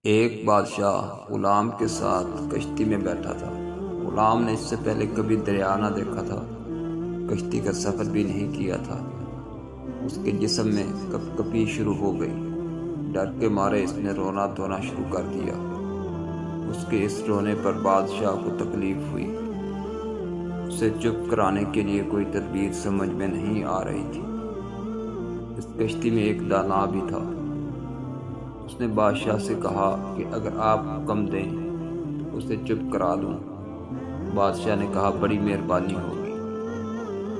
ایک بادشاہ غلام کے ساتھ کشتی میں بیٹھا تھا۔ غلام نے اس سے پہلے کبھی دریا نہ دیکھا تھا، کشتی کا سفر بھی نہیں کیا تھا۔ اس کے جسم میں کپ کپی شروع ہو گئی۔ ڈر کے مارے اس نے رونا دھونا شروع کر دیا۔ اس کے اس رونے پر بادشاہ کو تکلیف ہوئی۔ اسے چپ کرانے کے لیے کوئی تدبیر سمجھ میں نہیں آ رہی تھی۔ اس کشتی میں ایک دانا بھی تھا۔ اس نے بادشاہ سے کہا کہ اگر آپ حکم دیں تو اسے چپ کرا دوں۔ بادشاہ نے کہا بڑی مہربانی ہوگی۔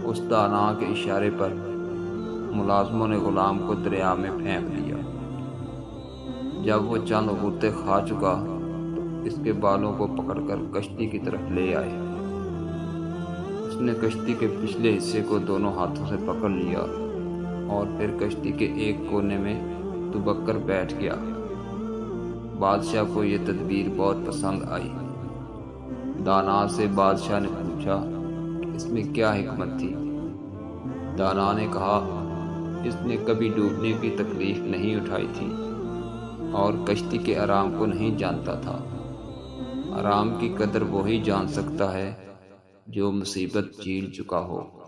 اس دانا کے اشارے پر ملازموں نے غلام کو دریا میں پھینک دیا۔ جب وہ چند غوطے کھا چکا تو اس کے بالوں کو پکڑ کر کشتی کی طرف لے آئے۔ اس نے کشتی کے پچھلے حصے کو دونوں ہاتھوں سے پکڑ لیا اور پھر کشتی کے ایک کونے میں دبک کر بیٹھ گیا۔ بادشاہ کو یہ تدبیر بہت پسند آئی۔ دانا سے بادشاہ نے پوچھا کہ اس میں کیا حکمت تھی؟ دانا نے کہا اس نے کبھی ڈوبنے کی تکلیف نہیں اٹھائی تھی اور کشتی کے آرام کو نہیں جانتا تھا۔ آرام کی قدر وہی جان سکتا ہے جو مصیبت جھیل چکا ہو۔